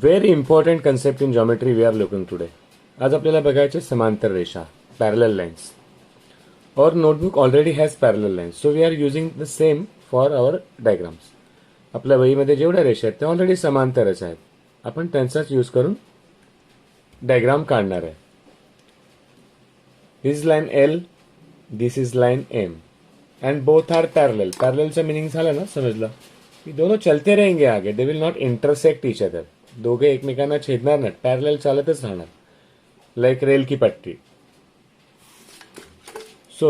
Very important concept in geometry we are looking today. आज आपल्याला बघायचे समांतर रेषा, parallel lines. Our notebook already has parallel lines, so we are using the same for our diagrams. आपल्या वहीमध्ये जेवढ्या रेषा आहेत त्या ऑलरेडी समांतरच आहेत. आपण त्यांचाच यूज करून डायग्राम काढणार आहे. This is line L, this is line M, and both are parallel. Parallel चा मीनिंग झाला ना, समजला की दोनों चलते रहेंगे आगे. They will not intersect each other. दोघे एकमेकांना छेदणार नाहीत, पॅरलल चालतच राहणार, लाईक रेल की पट्टी. So,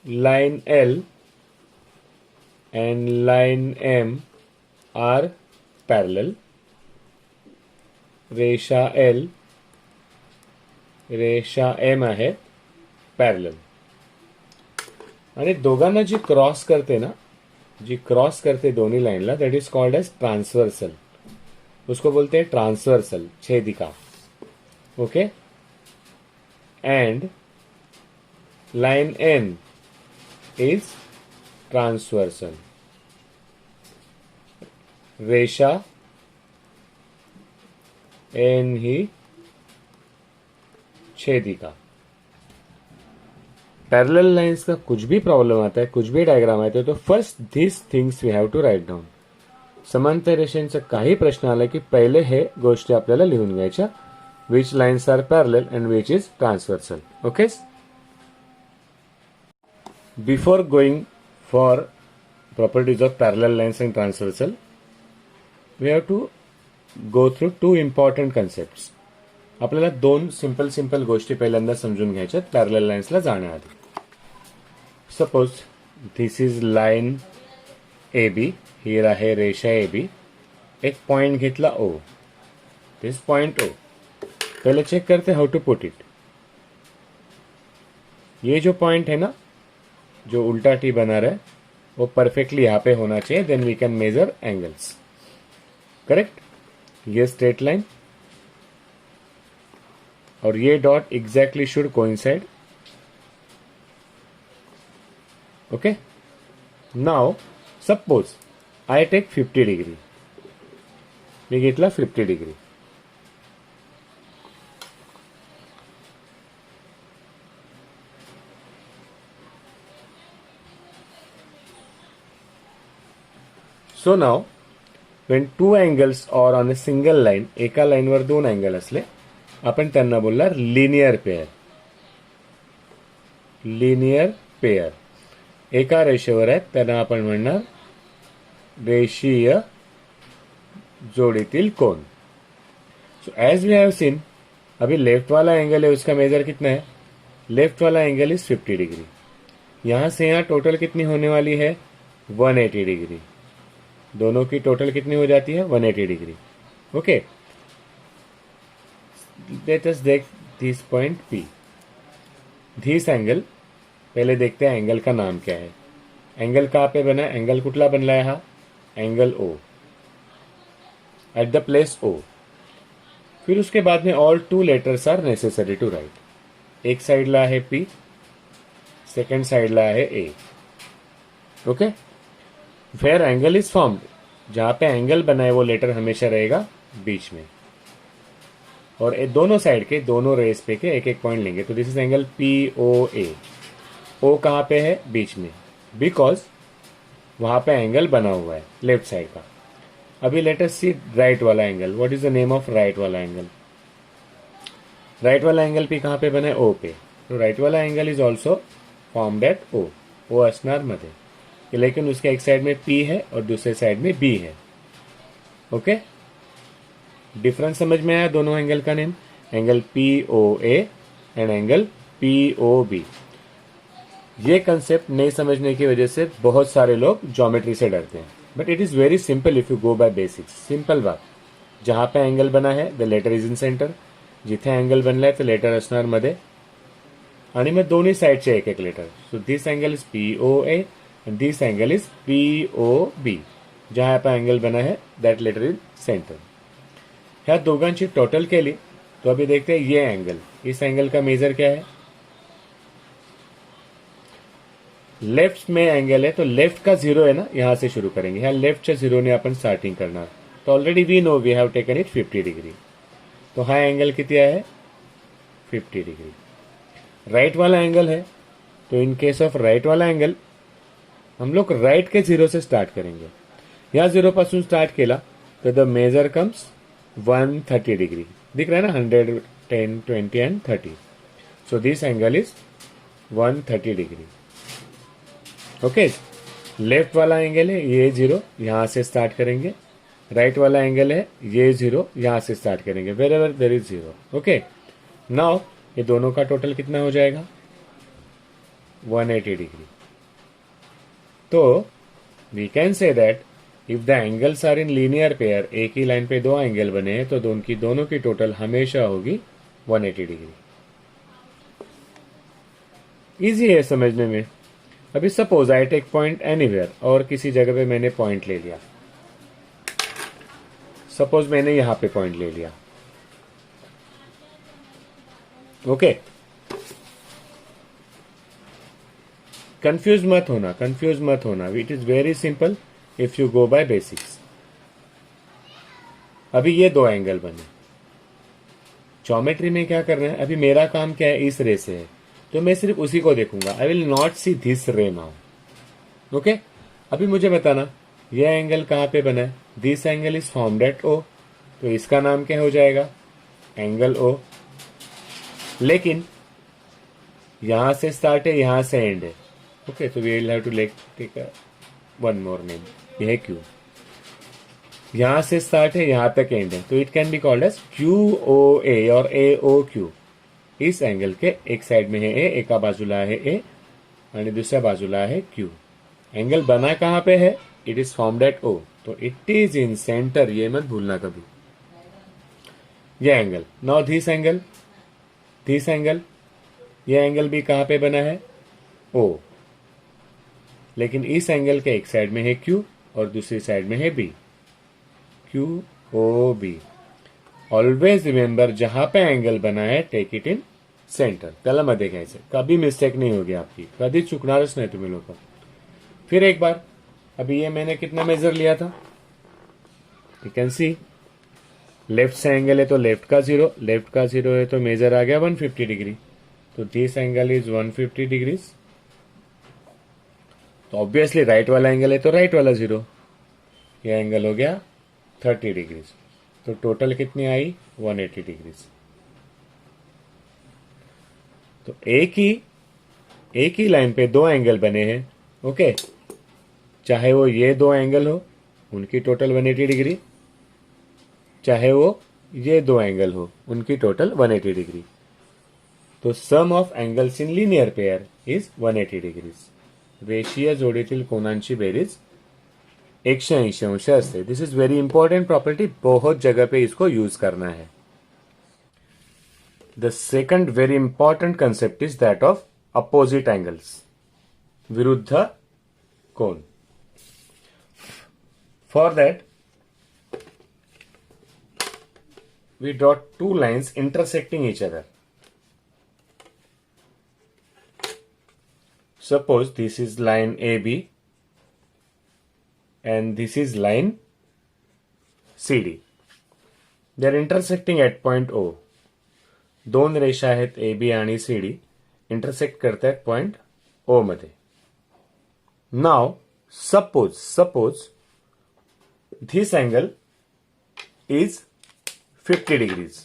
line L and line M are parallel. रेषा L, रेषा M आहे parallel. आणि दोघांना जी क्रॉस करते ना, जी क्रॉस करते दोन्ही लाईनला, that is called as transversal. उसको बोलते हैं ट्रांसवर्सल, छेदिका. Okay. And line N is transversal. रेषा N ही छेदिका. पैरेलल लाइंस का कुछ भी प्रॉब्लम आता है, कुछ भी डायग्राम आते हैं, तो first this things we have to write down. समांतर रेषांचा काही प्रश्न आला की पहिले हे गोष्टी आपल्याला लिहून घ्यायच्या. Which lines are parallel and which is transversal. Okay. Before going for properties of parallel lines and transversal, we have to go through two important concepts. आपल्याला दोन सिंपल गोष्टी पहिल्यांदा समजून घ्यायच्यात पॅरलल लाईन्सला जाण्याआधी. Suppose this is line A B. Here आहे रेषा A B. एक पॉइंट घेतला ओ. दिस पॉइंट ओ. पहले चेक करते हाउ टू पुट इट. ये जो पॉइंट है ना, जो उल्टा टी बना रहा है, वो परफेक्टली यहां पे होना चाहिए. Then we can measure angles. Correct. ये स्ट्रेट लाइन और ये dot exactly should coincide. Okay. Now suppose I take 50 degree. मी घेतला 50 degree. So now, when two angles are on a single line, एका लाईनवर दोन अँगल असले, आपण त्यांना बोलणार लिनियर पेअर. लिनियर पेअर एका रेषेवर आहेत, त्यांना आपण म्हणणार रेषीय जोडीतील कोण. So as we have seen, अभी लेफ्ट वाला एंगल है, उसका मेजर कितना है? लेफ्ट वाला एंगल इज 50 डिग्री. यहां से यहां टोटल कितनी होने वाली है? 180 डिग्री. दोनों की टोटल कितनी हो जाती है? 180 डिग्री. ओके. लेट अस देख this point P. This angle, पहले देखते हैं एंगल का नाम क्या है. एंगल कहाँ पे बना है? एंगल कुठला बनला है हा? Angle O. At the place O. फिर उसके बाद में all two letters are necessary to write. एक साइडला आहे P, सेकंड साइडला आहे A. Okay. Where angle is formed, जहां पे एंगल बना है वो लेटर हमेशा रहेगा बीच में. और दोनों साइड के, दोनों रेस पे के एक एक पॉइंट लेंगे. तो this is angle POA. O कहां पे है? बीच में, बिकॉज वहां पे एंगल बना हुआ है लेफ्ट साइड का. अभी लेट अस सी राइट वाला angle. What is the name of right वाला एंगल? राइट वाला एंगल P कहां पे बना है? O पे. तो राइट वाला angle is also formed at O. O असणार मध्ये, लेकिन उसके एक साइड में P है और दूसरे साइड में B है. ओके. डिफरेंस समझ में आया दोनों एंगल का name? Angle POA and angle POB. ये कंसेप्ट नहीं समझने की वजह से बहुत सारे लोग ज्योमेट्री से डरते हैं, but it is very simple if you go by basics. Simple बात. जहां पे एंगल बना है the letter is in centre. जिथे एंगल बनलाय ते लेटर असणार मध्ये, आणि मग दोन्ही साइडचे एक एक letter. So this angle is POA and this angle is POB. जहां पे एंगल बना है दैट लेटर इज सेंटर. ह्या दोघांची टोटल केली तो अभी देखते हैं ये एंगल. इस एंगल का मेजर क्या है? लेफ्ट में एंगल है तो लेफ्ट का 0 है ना, यहां से शुरू करेंगे. ह्या लेफ्टच्या 0 ने आपण स्टार्टिंग करणार. तो already we know we have taken it 50 degree. तो हाई एंगल कितना है 50 डिग्री। राइट वाला एंगल है, तो इन केस ऑफ राइट वाला एंगल हम लोग राइट के 0 से स्टार्ट करेंगे। या 0 पासून स्टार्ट केला तो द मेजर कम्स 130 डिग्री। दिख रहा है ना, 110, 20 and 30। So this angle is 130 degree. Okay, left वाला एंगल है ये 0, यहां से स्टार्ट करेंगे। राइट वाला एंगल है ये 0, यहां से स्टार्ट करेंगे। Wherever there is 0। Okay, now ये दोनों का टोटल कितना हो जाएगा 180 डिग्री। तो we can say that if the angles are in linear pair, एक ही लाइन पे दो एंगल बने हैं तो दोनों की टोटल हमेशा होगी 180 डिग्री। इजी है समझने में। अभी suppose I take point anywhere, और किसी जगह पे मैंने पॉइंट ले लिया। सपोज मैंने यहां पे पॉइंट ले लिया। ओके, कंफ्यूज मत होना, it is very simple if you go by basics. अभी ये दो एंगल बने, ज्योमेट्री में क्या करना है, अभी मेरा काम क्या है, इस रे से है, तो मैं सिर्फ उसी को देखूंगा। I will not see this ray now. Okay, अभी मुझे बताना ये एंगल कहां पे बना है। This angle is formed at O, तो इसका नाम क्या हो जाएगा एंगल ओ। लेकिन यहां से स्टार्ट है, यहां से एंड है। ओके, तो we will have to take one more name, ये है क्यू। यहां से स्टार्ट है, यहां तक एंड है, तो it can be called as Q O A और ए ओ क्यू। इस एंगल के एक साइड में है ए, एका बाजूला है ए आणि दुसऱ्या बाजूला है क्यू। एंगल बना कहां पे है, it is formed at O, तो इट इज इन सेंटर, ये मत भूलना कभी। ये एंगल, नाउ दिस एंगल, ये एंगल भी कहां पे बना है ओ, लेकिन इस एंगल के एक साइड में है क्यू और दूसरी साइड में है B, Q O B. Always remember, जहां पे एंगल बना है टेक इट इन सेंटर, त्याला मध्ये घ्यायचं, कभी मिस्टेक नहीं होगी आपकी, कभी चुकणारच नाही तुम्ही लोग। फिर एक बार, अभी ये मैंने कितना मेजर लिया था, यू कैन सी लेफ्ट से एंगल है तो लेफ्ट का 0 है तो मेजर आ गया 150 डिग्री। तो दिस एंगल इज 150 डिग्रीज। तो ऑब्वियसली राइट वाला एंगल है तो राइट वाला 0, यह एंगल हो गया 30 डिग्रीज। तो टोटल कितनी आई 180 डिग्रीज। तो एक ही लाइन पे दो एंगल बने हैं। ओके, चाहे वो ये दो एंगल हो, उनकी टोटल 180 डिग्री, चाहे वो ये दो एंगल हो, उनकी टोटल 180 डिग्री। तो sum of angles in linear pair is 180 degrees. रेषीय जोडीतील कोणांची बेरीज 180 अंश असते। This is very important property, बहुत जगह पे इसको यूज करना है। The second very important concept is that of opposite angles, विरुद्ध कोण। For that we draw two lines intersecting each other. Suppose this is line AB and this is line CD. They are intersecting at point O. दोन रेषा आहेत AB आणि CD, intersect करतायत point O मध्ये. Now suppose this angle is 50 degrees.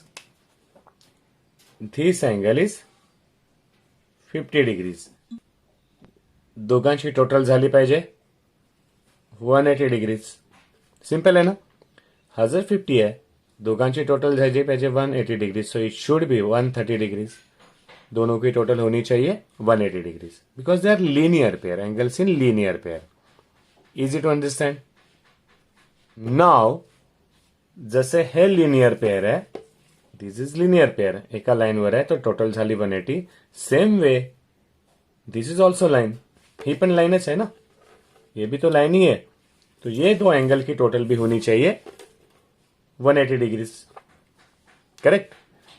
This angle is 50 degrees. दोघांची total झाली पाहिजे 180 degrees. Simple है ना. हा जर 50 आहे, दोघांची टोटल झाली पाहिजे 180 degrees. So it should be 130 degrees. दोनों की टोटल होनी चाहिए 180 degrees, because they are linear pair, angles in linear pair. Easy to understand. Now जसे हे लिनियर पेयर आहे, दिस इज लिनियर पेयर, एका लाईनवर आहे तो टोटल झाली 180. Same way this is also line, ही पण लाइनच है ना, ये भी तो लाइन ही है. तो ये दो एंगल की टोटल भी होनी चाहिए 180 डिग्रीज. करेक्ट.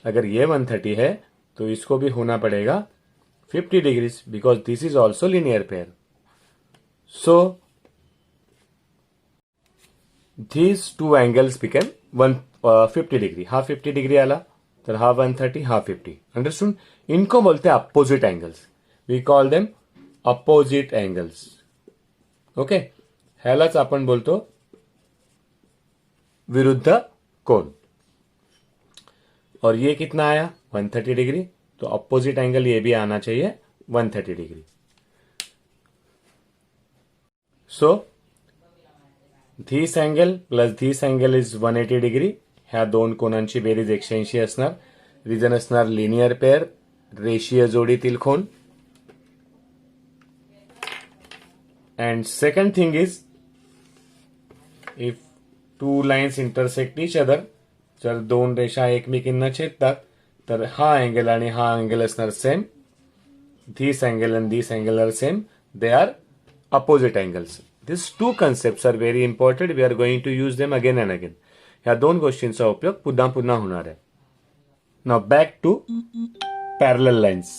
अगर ये 130 है तो इसको भी होना पड़ेगा 50 degrees, because this is also linear pair. So these two angles became 150 degree. हा 50 डिग्री आला तर हा 130, हा 50. अंडरस्टूड. इनको बोलते हैं opposite angles. We call them opposite angles. Okay. ह्यालाच आपण बोलतो विरुद्ध कोण. और ये कितना आया 130 डिग्री. तो अपोजिट एंगल ये भी आना चाहिए 130 degree. So this angle plus this angle is 180 degree. ह्या दोन कोनांची बेरीज 180 असणार. रिजन असणार लिनियर पेअर, रेषीय जोडीतील कोन. And second thing is if two lines intersect each other, जर दोन रेषा एकमेकींना छेदतात तर हा अँगल आणि हा अँगल असणार same. This angle and this angle are same. They are opposite angles. These two concepts are very important. We are going to use them again and again. ह्या दोन गोष्टींचा उपयोग पुन्हा पुन्हा होणार आहे. Now back to parallel lines.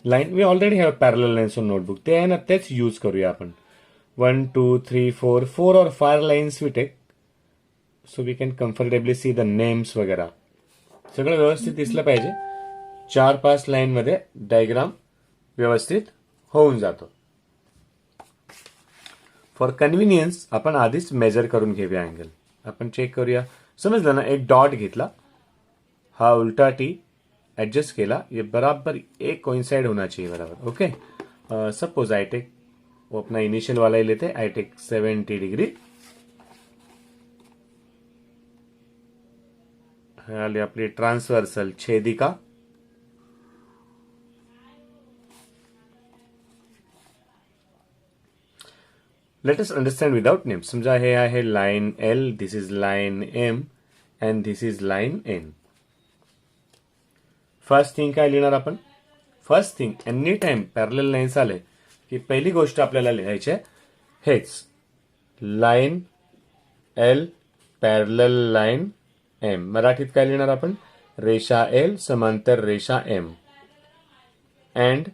Line, we already have parallel lines on notebook. ते आहे ना, तेच यूज करूया आपण. 1, 2, 3, 4 or 5 lines we take. So we can comfortably see the names वगैरे. सगळं व्यवस्थित दिसलं पाहिजे. 4-5 लाईन मध्ये डायग्राम व्यवस्थित होऊन जातो. फॉर कन्व्हिनियन्स आपण आधीच मेजर करून घेऊया अँगल. आपण चेक करूया. समजलं ना, एक डॉट घेतला, हा उल्टा टी एडजस्ट केला, ये बराबर एक कोइंसाइड होना चाहिए बराबर. ओके. सपोज आई टेक, वो अपना इनिशियल वाला ही लेते, आई टेक 70 डिग्री. आपली ट्रान्सवर्सल छेदिका. Let us understand without name. समजा हे आहे line L, this is line M and this is line N. First thing काय लिहिणार आपण? First thing, any time parallel lines आले की पहिली गोष्ट आपल्याला लिहायची आहे हेच, line L parallel line M. मराठीत काय लिहिणार आपण? रेषा एल समांतर रेषा एम एंड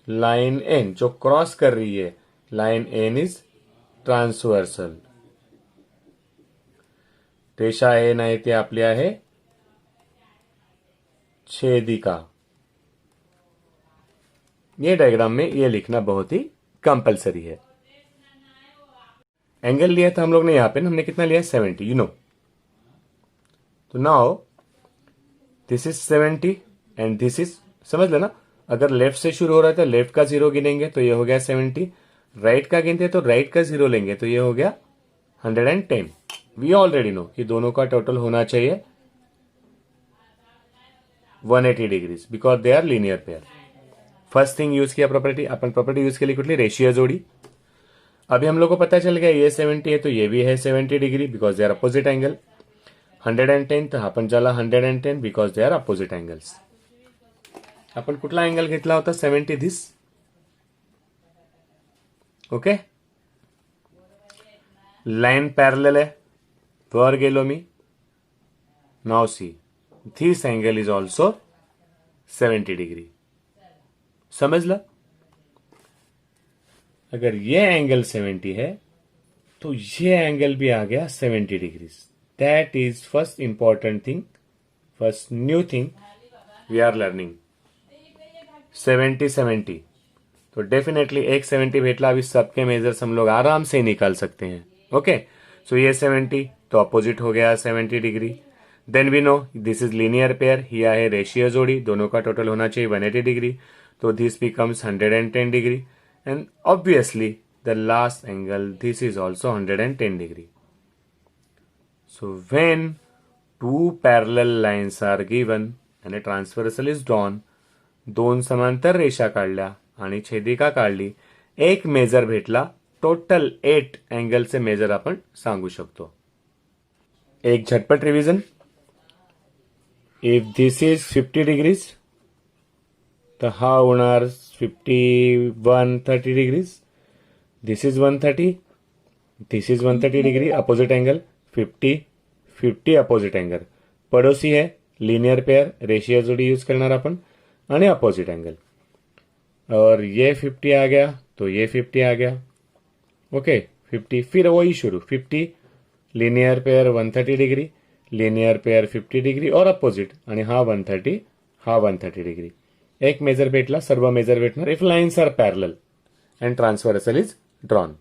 लाइन एन जो क्रॉस कर रही है, लाइन एन इज ट्रांसवर्सल. रेषा एन आहे ती आपली आहे छेदिका. ये डायग्राम में ये लिखना बहुत ही कंपलसरी है. एंगल लिया था हम लोग ने यहां पे, हमने कितना लिया 70, यू नो. तो now this is 70 and this is, समझ लेना, अगर लेफ्ट से शुरू हो रहा है तो लेफ्ट का 0 गिनेंगे तो ये हो गया 70. राइट का गिनते तो राइट का 0 लेंगे तो ये हो गया 110. वी ऑलरेडी नो कि दोनों का टोटल होना चाहिए 180 degrees because they are linear pair. First thing use किया प्रॉपर्टी. अपन प्रॉपर्टी यूज केली कुठली? रेषीय जोडी. अभी हम लोग को पता चल गया ये 70 है तो ये भी है 70 degree because they are opposite angle. 110 तर आपण चला 110 because they are opposite angles. आपण कुठला एंगल घेतला होता? 70 दिस. ओके. लाइन पॅरलल आहे, वर गेलो मी. Now see, this angle is also 70 degree. समझला? अगर ये एंगल 70 है तो ये एंगल भी आ गया 70 degrees. That is first important thing, first new thing we are learning. 70 तो डेफिनेटली एक 70 भेटला. अभी सबके मेजर्स हम लोग आराम से निकाल सकते हैं. ओके. सो ये 70 तो अपोजिट हो गया 70 degree. Then we know this is linear pair. ही आहे रेषीय जोड़ी, दोनों का टोटल होना चाहिए 180 डिग्री. तो this becomes 110 degree and obviously the last angle this is also 110 degree. So when two parallel lines are given and a transversal is drawn, दोन समांतर रेषा काढल्या आणि छेदिका काढली, एक मेजर भेटला. टोटल 8 एंगलचे मेजर आपण सांगू शकतो. एक झटपट revision. If this is 50 degrees तर हा होणार 130 degrees. This is 130, this is 130 degree opposite angle. 50 opposite angle. पड़ोसी है लीनियर पेयर, रेषीय जोड़ी यूज करणार आपण आणि अपोजिट एंगल. और ये 50 आ गया तो ये 50 आ गया. ओके 50, फिर वही शुरू 50 linear pair 130 degree, linear pair 50 degree और अपोजिट, आणि हा 130 हा 130 डिग्री. एक मेजर भेटला, सर्व मेजर भेटणार if lines are parallel and transversal is drawn.